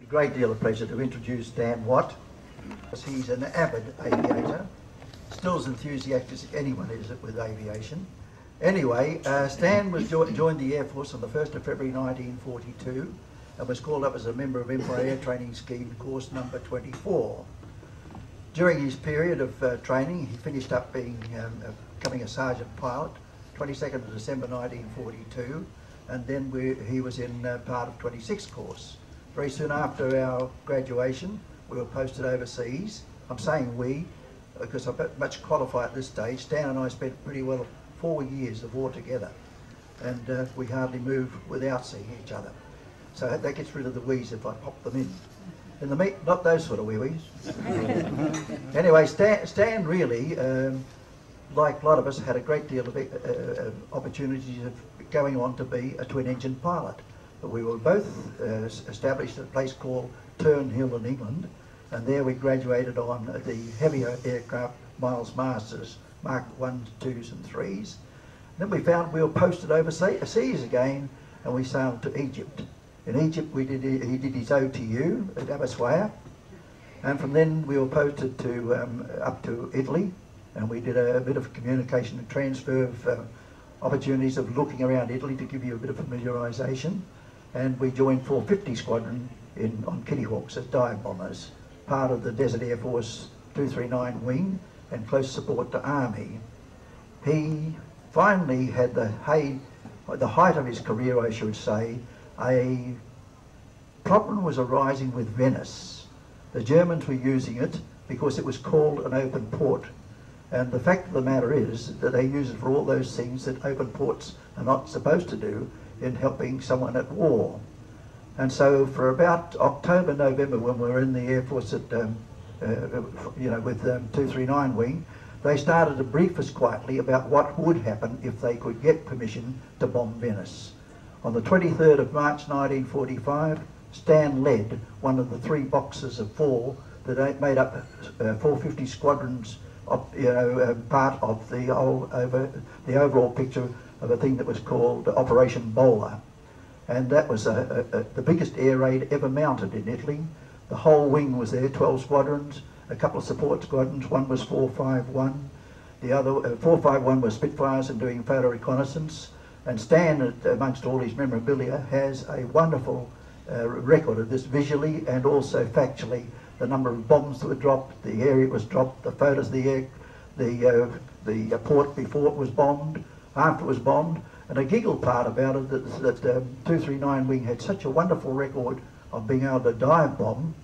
A great deal of pleasure to introduce Dan Watt. He's an avid aviator, still as enthusiastic as anyone is with aviation. Anyway, Stan joined the Air Force on the 1st of February 1942 and was called up as a member of Empire Air Training Scheme course number 24. During his period of training, he finished up becoming a sergeant pilot, 22nd of December 1942, and then he was in part of 26 course. Very soon after our graduation, we were posted overseas. I'm saying we, because I'm much qualified at this stage. Stan and I spent pretty well 4 years of war together, and we hardly move without seeing each other. So that gets rid of the wees if I pop them in. In the meat, not those sort of wee-wees. Anyway, Stan really, like a lot of us, had a great deal of opportunities of going on to be a twin-engine pilot. But we were both established at a place called Turnhill in England, and there we graduated on the heavier aircraft Miles Masters, Mark 1s, 2s and 3s. Then we found we were posted overseas again, and we sailed to Egypt. In Egypt he did his OTU at Abaswaya, and from then we were posted to up to Italy, and we did a bit of communication and transfer of opportunities of looking around Italy to give you a bit of familiarisation. And we joined 450 Squadron on Kittyhawks as dive bombers, part of the Desert Air Force 239 wing and close support to Army. He finally had the height of his career, I should say. A problem was arising with Venice. The Germans were using it because it was called an open port. And the fact of the matter is that they use it for all those things that open ports are not supposed to do in helping someone at war. And so for about October, November, when we were in the Air Force at, with 239 wing, they started to brief us quietly about what would happen if they could get permission to bomb Venice. On the 23rd of March 1945, Stan led one of the 3 boxes of 4 that made up 450 Squadron's part of the overall picture of a thing that was called Operation Bowler. And that was the biggest air raid ever mounted in Italy. The whole wing was there, 12 squadrons, a couple of support squadrons. One was 451. The other 451 was Spitfires and doing photo reconnaissance. And Stan, amongst all his memorabilia, has a wonderful record of this visually and also factually. The number of bombs that were dropped, the area it was dropped, the photos of the port before it was bombed, after it was bombed. And a giggle part about it that 239 wing had such a wonderful record of being able to dive bomb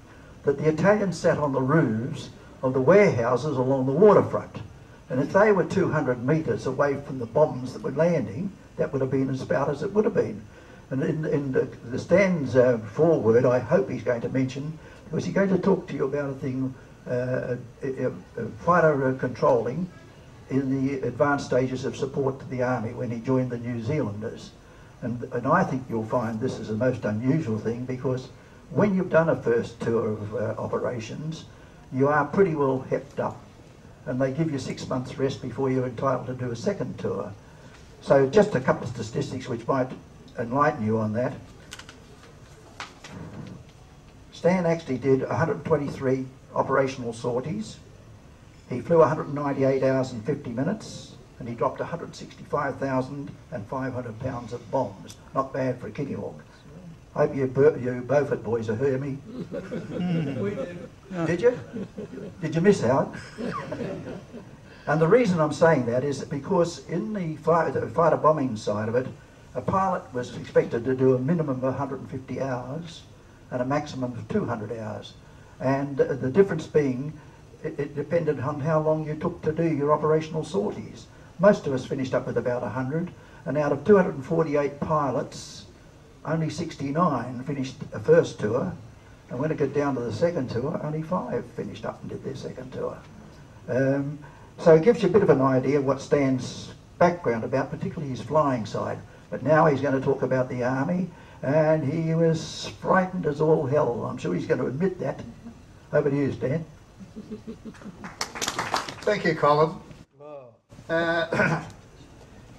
that the Italians sat on the roofs of the warehouses along the waterfront. And if they were 200 metres away from the bombs that were landing, that would have been as about as it would have been. And in the Stan's foreword, I hope he's going to mention, because he's going to talk to you about a thing, fighter controlling in the advanced stages of support to the Army when he joined the New Zealanders. And I think you'll find this is a most unusual thing, because when you've done a first tour of operations, you are pretty well hepped up, and they give you 6 months rest before you're entitled to do a second tour. So just a couple of statistics which might enlighten you on that. Stan actually did 123 operational sorties. He flew 198 hours and 50 minutes, and he dropped 165,500 pounds of bombs. Not bad for a Kittyhawk. I hope you Beaufort boys will hear me. We did. Did you? Did you miss out? And the reason I'm saying that is because in the fighter bombing side of it, a pilot was expected to do a minimum of 150 hours and a maximum of 200 hours. And the difference being, it depended on how long you took to do your operational sorties. Most of us finished up with about 100, and out of 248 pilots, only 69 finished a first tour, and when it got down to the second tour, only 5 finished up and did their second tour. So it gives you a bit of an idea of what Stan's background about, particularly his flying side. But now he's going to talk about the Army, and he was frightened as all hell. I'm sure he's going to admit that. Over to you, Stan. Thank you, Colin. The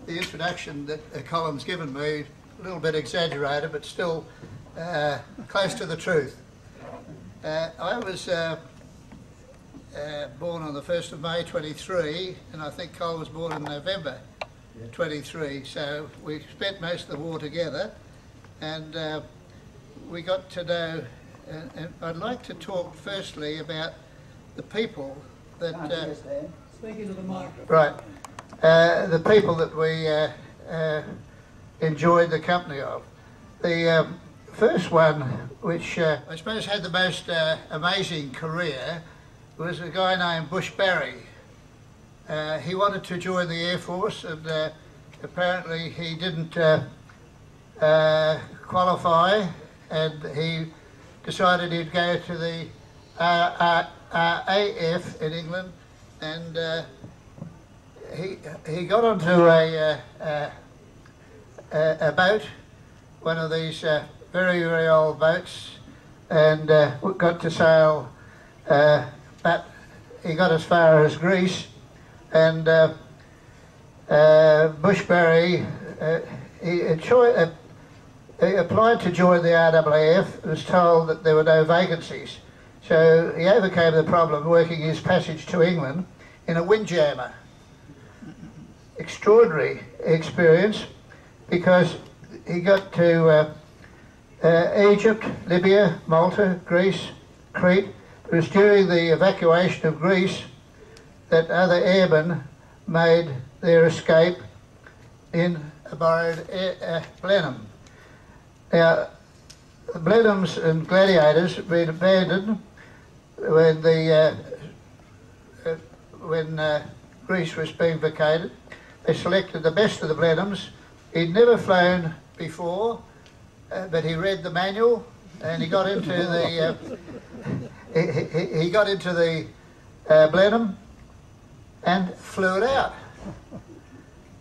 introduction that Colin's given me, a little bit exaggerated, but still close to the truth. I was born on the 1st of May 23, and I think Col was born in November 23, so we spent most of the war together, and we got to know, and I'd like to talk firstly about the people that... Speaking to the microphone. Right. The people that we enjoyed the company of. The first one, which I suppose had the most amazing career, was a guy named Barry. He wanted to join the Air Force, and apparently he didn't qualify, and he decided he'd go to the RAF in England, and he got onto a boat, one of these very, very old boats, and got to sail, but he got as far as Greece, and Barry, he applied to join the RAF, was told that there were no vacancies, so he overcame the problem working his passage to England in a windjammer. Extraordinary experience, because he got to Egypt, Libya, Malta, Greece, Crete. It was during the evacuation of Greece that other airmen made their escape in a borrowed Blenheim. Now, the Blenheims and Gladiators had been abandoned when Greece was being vacated. They selected the best of the Blenheims. He'd never flown before, but he read the manual, and he got into the he got into the Blenheim and flew it out.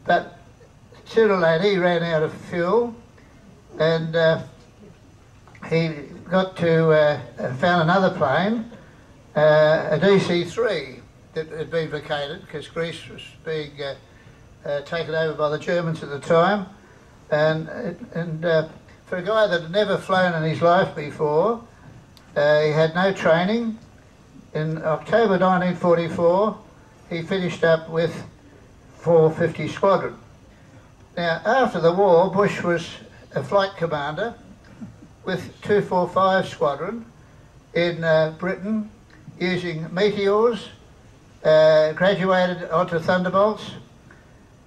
But sooner or later he ran out of fuel, and he got to found another plane, a DC-3 that had been vacated because Greece was being taken over by the Germans at the time, and for a guy that had never flown in his life before, he had no training. In October 1944, he finished up with 450 Squadron. Now, after the war, Bush was a flight commander with 245 Squadron in Britain, using Meteors, graduated onto Thunderbolts,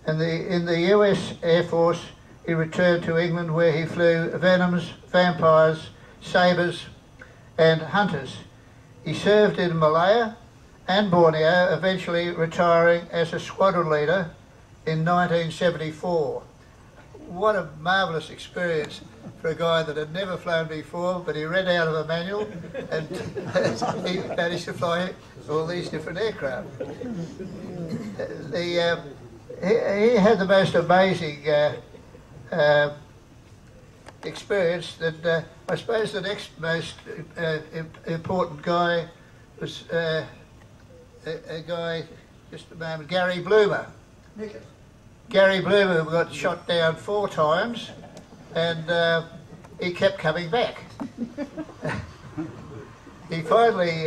and in the US Air Force he returned to England, where he flew Venoms, Vampires, Sabres and Hunters. He served in Malaya and Borneo, eventually retiring as a squadron leader in 1974. What a marvellous experience for a guy that had never flown before, but he read out of a manual and he managed to fly all these different aircraft. He had the most amazing experience. That I suppose the next most important guy was a guy, just a moment, Gary Bloomer. Gary Bloomer got shot down 4 times, and he kept coming back. He finally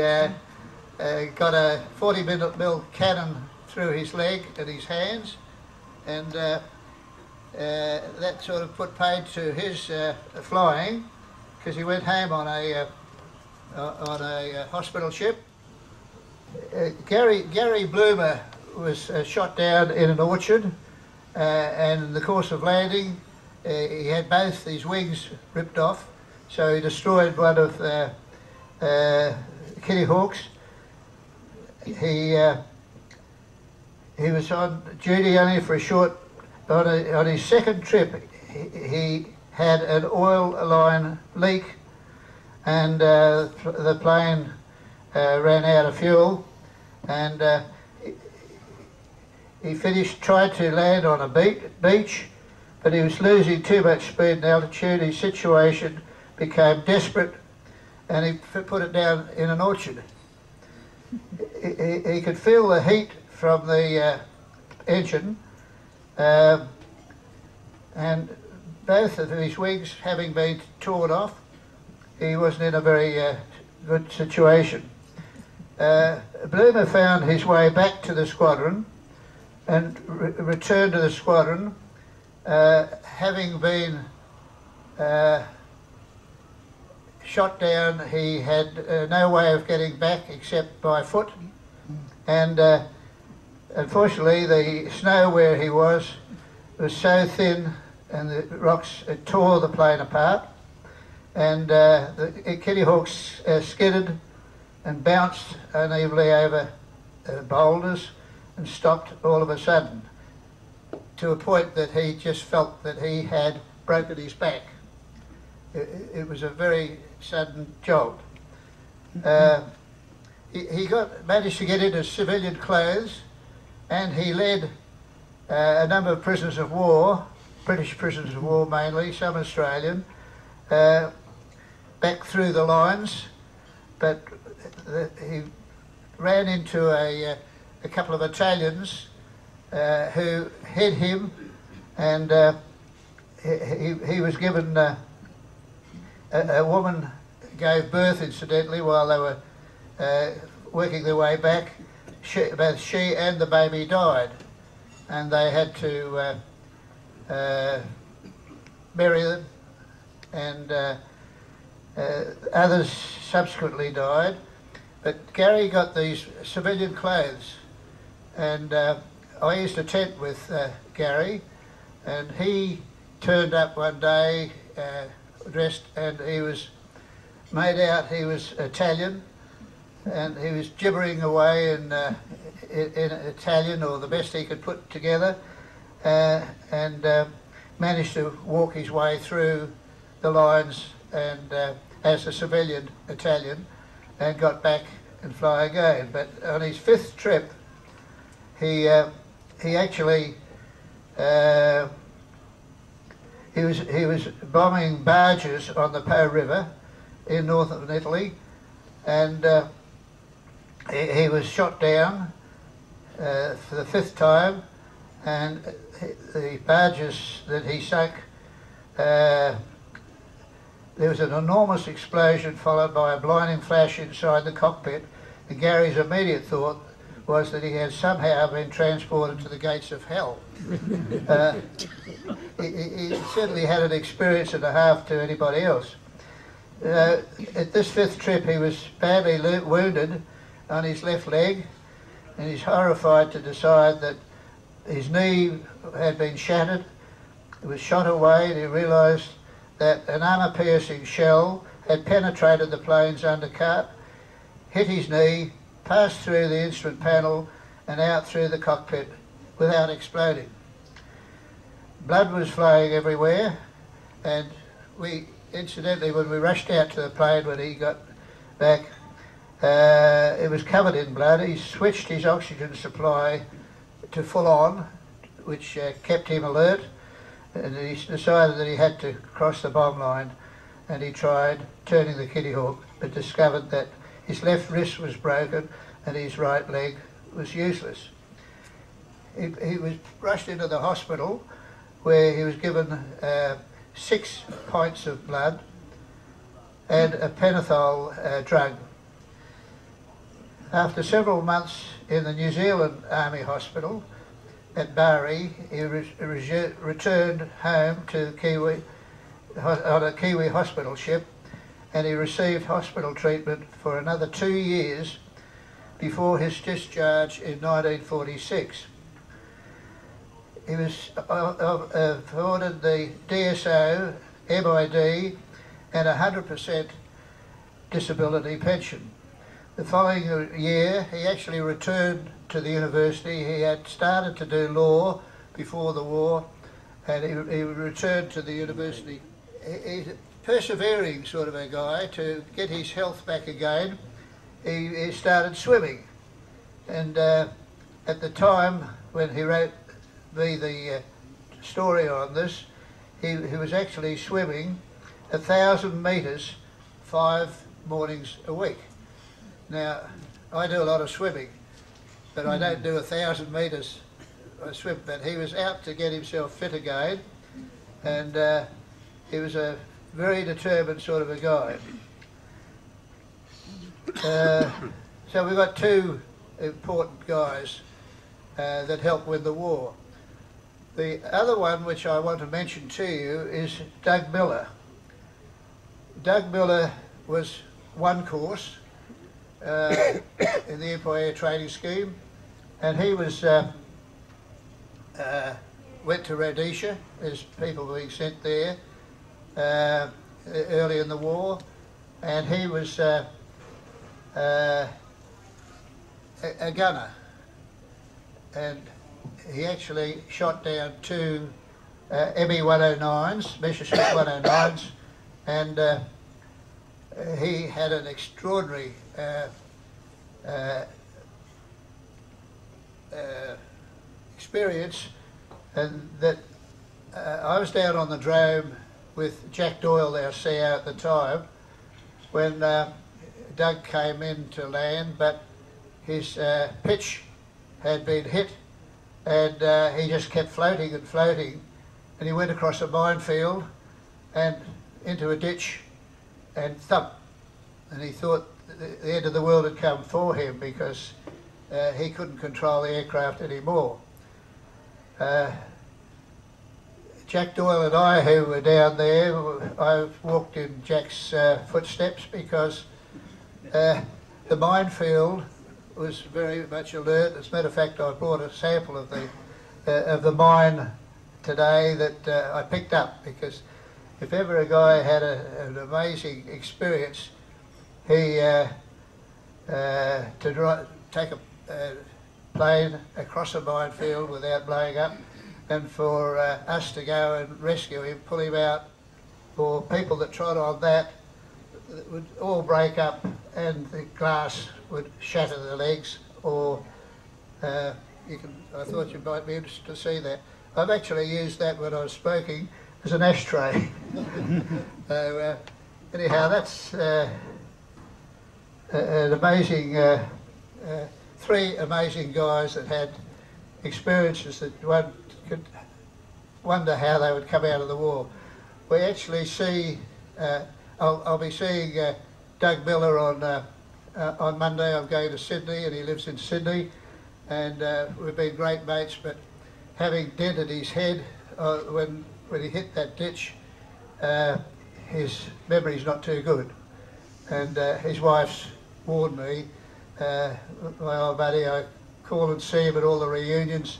got a 40mm cannon through his leg and his hands, and that sort of put paid to his flying, because he went home on a hospital ship. Gary Bloomer was shot down in an orchard, and in the course of landing he had both his wings ripped off, so he destroyed one of the Kittyhawks. He was on duty only for a short. On his second trip, he had an oil line leak, and the plane ran out of fuel, and he tried to land on a beach, but he was losing too much speed and altitude. His situation became desperate, and he put it down in an orchard. He could feel the heat from the engine, and both of his wings having been torn off, he wasn't in a very good situation. Bloomer found his way back to the squadron and returned to the squadron, having been shot down. He had no way of getting back except by foot, and unfortunately the snow where he was so thin and the rocks tore the plane apart, and the Kittyhawks skidded and bounced unevenly over boulders and stopped all of a sudden, to a point that he just felt that he had broken his back. It was a very sudden jolt. He managed to get into civilian clothes, and he led a number of prisoners of war, British prisoners of war mainly, some Australian, back through the lines, but he ran into a couple of Italians who hit him, and he was given, a woman gave birth incidentally while they were working their way back. Both she and the baby died, and they had to bury them, and others subsequently died. But Gary got these civilian clothes, and I used to tent with Gary, and he turned up one day dressed, and he was made out he was Italian, and he was gibbering away in Italian, or the best he could put together, and managed to walk his way through the lines and as a civilian Italian, and got back and fly again. But on his fifth trip, he actually he was bombing barges on the Po River in northern Italy, and he was shot down for the fifth time, and the barges that he sunk, there was an enormous explosion followed by a blinding flash inside the cockpit, and Gary's immediate thought was that he had somehow been transported to the gates of hell. He certainly had an experience and a half to anybody else. At this fifth trip he was badly wounded on his left leg, and he's horrified to decide that his knee had been shattered. It was shot away, and he realised that an armour-piercing shell had penetrated the plane's undercut, hit his knee, passed through the instrument panel and out through the cockpit without exploding. Blood was flowing everywhere, and incidentally, when we rushed out to the plane when he got back, it was covered in blood. He switched his oxygen supply to full on, which kept him alert, and he decided that he had to cross the bomb line, and he tried turning the Kittyhawk, but discovered that his left wrist was broken and his right leg was useless. He was rushed into the hospital, where he was given 6 pints of blood and a pentothal drug. After several months in the New Zealand Army Hospital at Barry, he returned home to Kiwi on a Kiwi hospital ship, and he received hospital treatment for another 2 years before his discharge in 1946. He was afforded the DSO, MID, and 100% disability pension. The following year, he actually returned to the university. He had started to do law before the war, and he returned to the university. He's a persevering sort of a guy. To get his health back again, he started swimming. And at the time when he wrote me the story on this, he was actually swimming 1,000 metres 5 mornings a week. Now, I do a lot of swimming, but I don't do 1,000 metres I swim. But he was out to get himself fit again, and he was a very determined sort of a guy. So we've got two important guys that helped win the war. The other one which I want to mention to you is Doug Miller. Doug Miller was one course in the Empire Training Scheme, and he was went to Rhodesia. There's people being sent there early in the war, and he was a gunner, and he actually shot down two ME-109s, Messerschmitt 109s, and he had an extraordinary experience, and that I was down on the drome with Jack Doyle, our CO at the time, when Doug came in to land, but his pitch had been hit, and he just kept floating and floating, and he went across a minefield and into a ditch and thump, and he thought the end of the world had come for him because he couldn't control the aircraft anymore. Jack Doyle and I, who were down there, I walked in Jack's footsteps because the minefield was very much alert. As a matter of fact, I brought a sample of the mine today that I picked up, because if ever a guy had an amazing experience, he to take a plane across a minefield without blowing up, and for us to go and rescue him, pull him out, or people that trod on that would all break up and the glass would shatter their legs, or I thought you might be interested to see that. I've actually used that when I was smoking as an ashtray. So anyhow, that's an amazing, three amazing guys that had experiences that one could wonder how they would come out of the war. We actually see, I'll be seeing Doug Miller on Monday. I'm going to Sydney, and he lives in Sydney, and we've been great mates, but having dented his head when he hit that ditch, his memory's not too good, and his wife's warned me, my old buddy, I call and see him at all the reunions,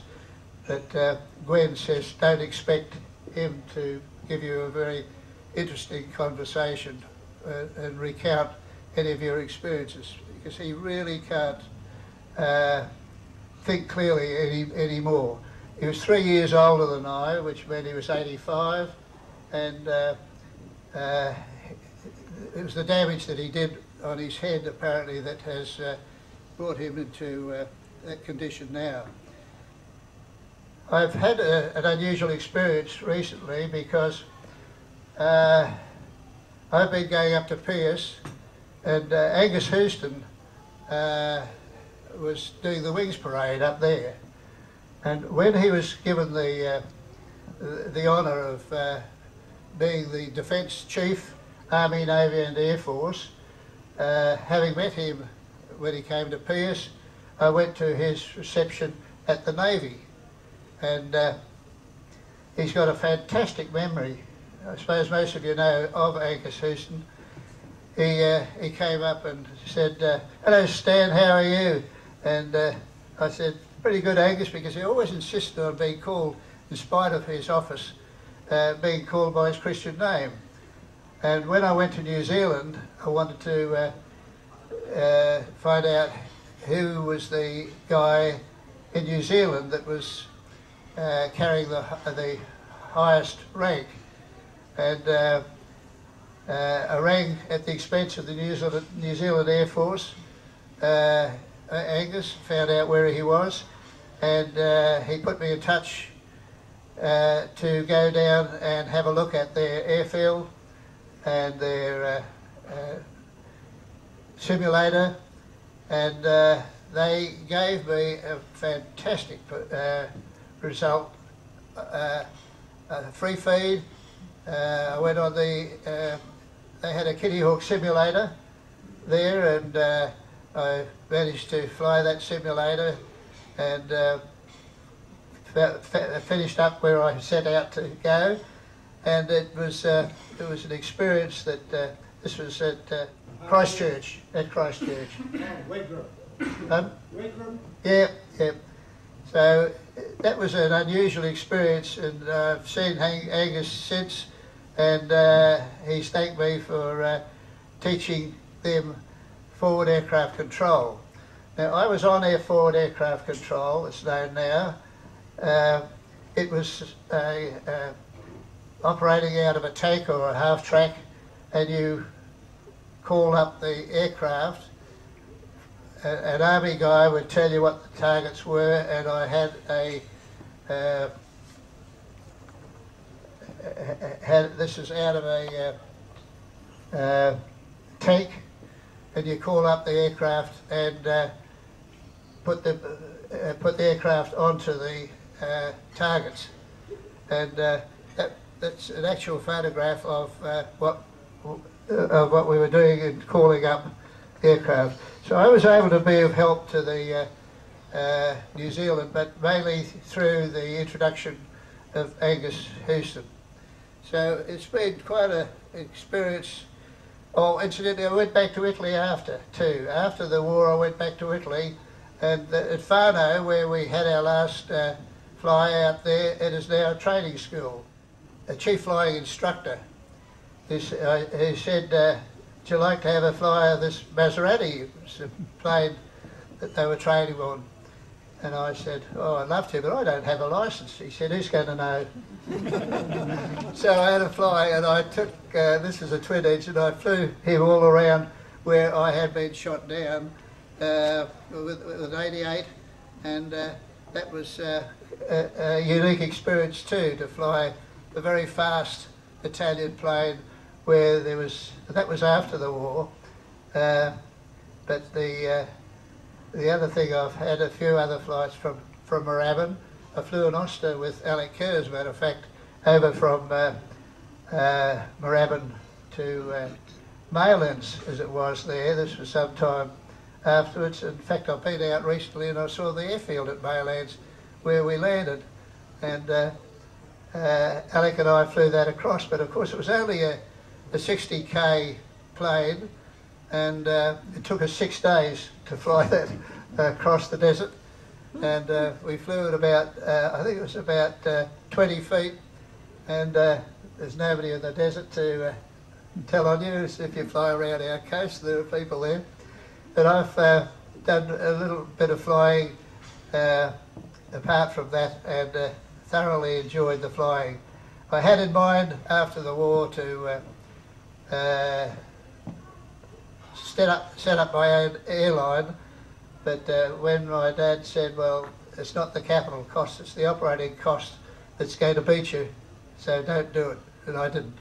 but Gwen says don't expect him to give you a very interesting conversation and recount any of your experiences, because he really can't think clearly anymore. He was 3 years older than I, which meant he was 85, and it was the damage that he did on his head apparently that has brought him into that condition now. I've had an unusual experience recently because I've been going up to Pierce, and Angus Houston was doing the Wings Parade up there, and when he was given the honour of being the Defence Chief, Army, Navy and Air Force, having met him when he came to Pierce, I went to his reception at the Navy, and he's got a fantastic memory. I suppose most of you know of Angus Houston. He came up and said, "Hello Stan, how are you?" And I said, "Pretty good, Angus," because he always insisted on being called, in spite of his office, being called by his Christian name. And when I went to New Zealand, I wanted to find out who was the guy in New Zealand that was carrying the highest rank. And I rang at the expense of the New Zealand Air Force, Angus, found out where he was, and he put me in touch to go down and have a look at their airfield and their simulator, and they gave me a fantastic result, free feed. I went on they had a Kittyhawks simulator there, and I managed to fly that simulator and finished up where I set out to go. And it was an experience that this was at Christchurch. Yeah. So that was an unusual experience, and I've seen Angus since, and he's thanked me for teaching them forward aircraft control. Now, I was on forward aircraft control, it's known now. It was operating out of a tank or a half track, and you call up the aircraft. An army guy would tell you what the targets were, and I had this is out of a tank, and you call up the aircraft and put the aircraft onto the targets, and that's an actual photograph of what we were doing in calling up aircraft. So I was able to be of help to the New Zealand, but mainly through the introduction of Angus Houston. So it's been quite an experience. Oh, incidentally, I went back to Italy after too. After the war, I went back to Italy, and at Fano, where we had our last fly out there, it is now a training school. A chief flying instructor, he said, "Would you like to have a fly of this Maserati?" It was a plane that they were training on. And I said, "Oh, I'd love to, but I don't have a licence." He said, "Who's going to know?" So I had a fly, and I took, this is a twin engine, I flew him all around where I had been shot down with an 88, and that was a unique experience too, to fly a very fast Italian plane where there was, that was after the war, but the other thing, I've had a few other flights from Moorabbin. I flew an Oster with Alec Kerr, as a matter of fact, over from Moorabbin to Maylands, as it was there. This was some time afterwards. In fact, I've been out recently and I saw the airfield at Maylands where we landed, and Alec and I flew that across, but of course it was only a 60k plane, and it took us 6 days to fly that across the desert, and we flew at about, I think it was about 20 feet, and there's nobody in the desert to tell on you. If you fly around our coast, there are people there. But I've done a little bit of flying apart from that, and thoroughly enjoyed the flying. I had in mind after the war to set up my own airline, but when my dad said, "Well, it's not the capital cost, it's the operating cost that's going to beat you, so don't do it," and I didn't.